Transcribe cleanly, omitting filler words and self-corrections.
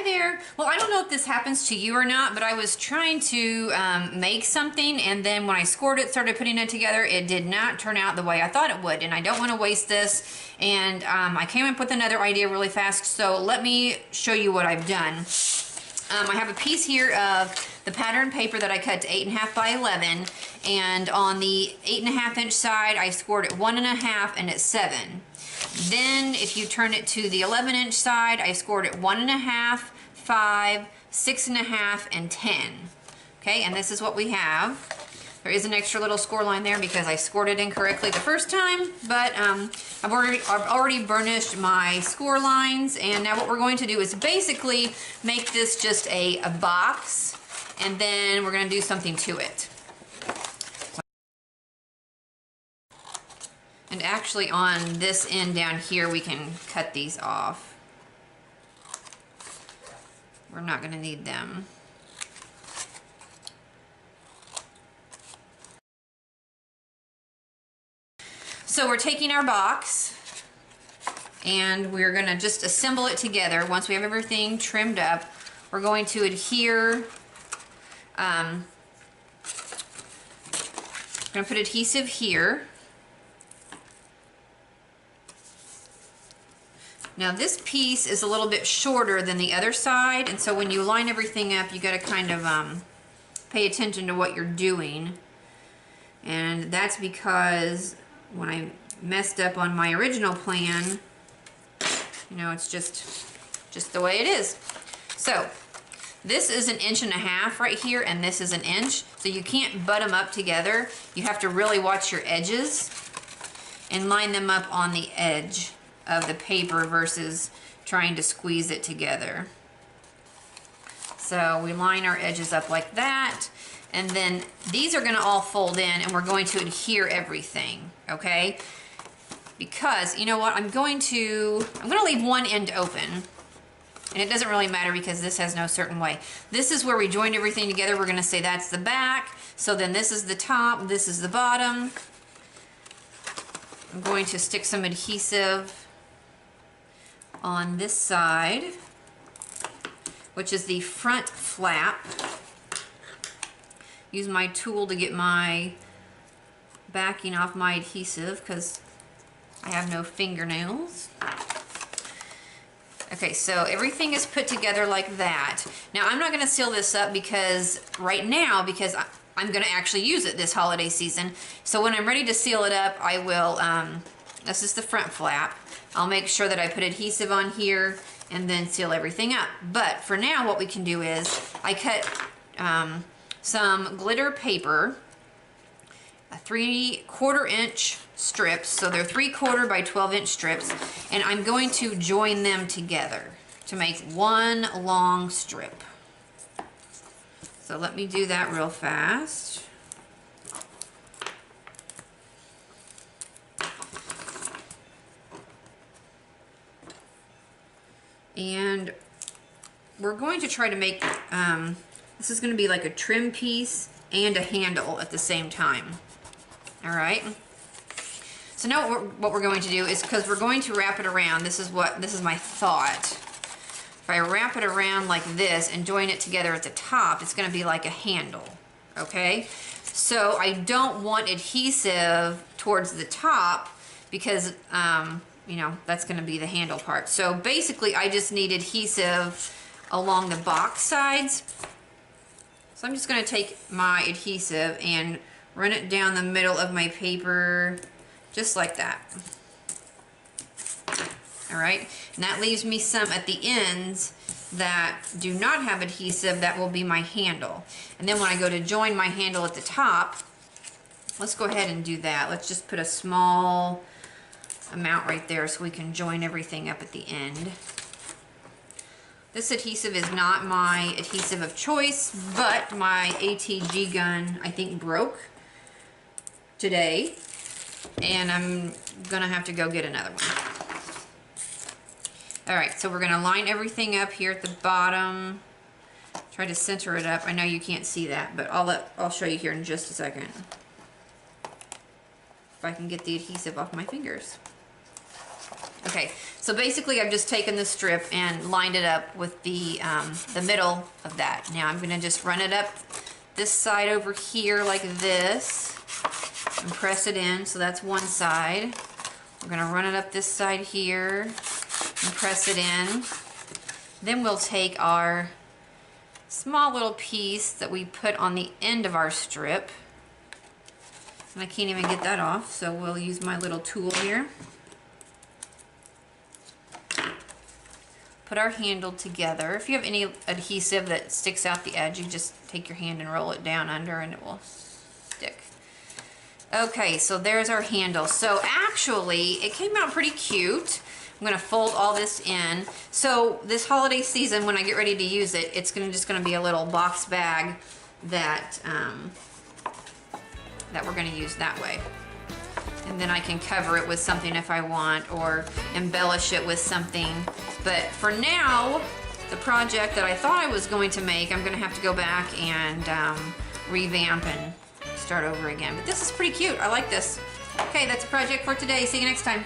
Hi there. Well, I don't know if this happens to you or not, but I was trying to make something, and then when I scored it, started putting it together, it did not turn out the way I thought it would, and I don't want to waste this. And I came up with another idea really fast, so let me show you what I've done. I have a piece here of the pattern paper that I cut to 8.5 by 11, and on the 8.5 inch side, I scored it 1.5 and it's 7. Then if you turn it to the 11 inch side, I scored it 1.5, 5, 6.5, and 10. Okay, and this is what we have. There is an extra little score line there because I scored it incorrectly the first time, but I've already burnished my score lines, and now what we're going to do is basically make this just a box, and then we're going to do something to it. And actually on this end down here, we can cut these off. We're not going to need them. So we're taking our box and we're going to just assemble it together. Once we have everything trimmed up, we're going to adhere. We're going to put adhesive here. Now this piece is a little bit shorter than the other side, and so when you line everything up, you got to kind of pay attention to what you're doing. And that's because when I messed up on my original plan, you know, it's just the way it is. So this is 1.5 inches right here, and this is 1 inch, so you can't butt them up together. You have to really watch your edges and line them up on the edge of the paper versus trying to squeeze it together. So we line our edges up like that, and then these are going to all fold in, and we're going to adhere everything, okay? Because you know what, I'm going to leave one end open, and it doesn't really matter because this has no certain way. This is where we joined everything together. We're going to say that's the back, so then this is the top, this is the bottom. I'm going to stick some adhesive on this side, which is the front flap. Use my tool to get my backing off my adhesive because I have no fingernails. Okay, so everything is put together like that. Now I'm not going to seal this up because I'm going to actually use it this holiday season. So when I'm ready to seal it up, I will, this is the front flap. I'll make sure that I put adhesive on here and then seal everything up. But for now, what we can do is I cut some glitter paper, 3/4 inch strips. So they're 3/4 by 12 inch strips. And I'm going to join them together to make one long strip. So let me do that real fast. And we're going to try to make, this is going to be like a trim piece and a handle at the same time. All right. So now what we're going to do is, because we're going to wrap it around, this is my thought. If I wrap it around like this and join it together at the top, it's going to be like a handle. Okay. So I don't want adhesive towards the top because, you know, that's going to be the handle part. So basically I just need adhesive along the box sides. So I'm just going to take my adhesive and run it down the middle of my paper just like that. All right, and that leaves me some at the ends that do not have adhesive. That will be my handle. And then when I go to join my handle at the top, let's go ahead and do that. Let's just put a small amount right there so we can join everything up at the end. This adhesive is not my adhesive of choice, but my ATG gun I think broke today, and I'm gonna have to go get another one. All right, so we're gonna line everything up here at the bottom. Try to center it up. I know you can't see that, but I'll show you here in just a second. If I can get the adhesive off my fingers. Okay, so basically I've just taken the strip and lined it up with the middle of that. Now I'm gonna just run it up this side over here like this and press it in, so that's one side. We're gonna run it up this side here and press it in. Then we'll take our small little piece that we put on the end of our strip. And I can't even get that off, so we'll use my little tool here. Put our handle together. If you have any adhesive that sticks out the edge, you just take your hand and roll it down under and it will stick. Okay, so there's our handle. So actually, it came out pretty cute. I'm gonna fold all this in. So this holiday season, when I get ready to use it, it's just gonna be a little box bag that, that we're gonna use that way. And then I can cover it with something if I want, or embellish it with something. But for now, the project that I thought I was going to make, I'm gonna have to go back and revamp and start over again. But this is pretty cute, I like this. Okay, that's a project for today. See you next time.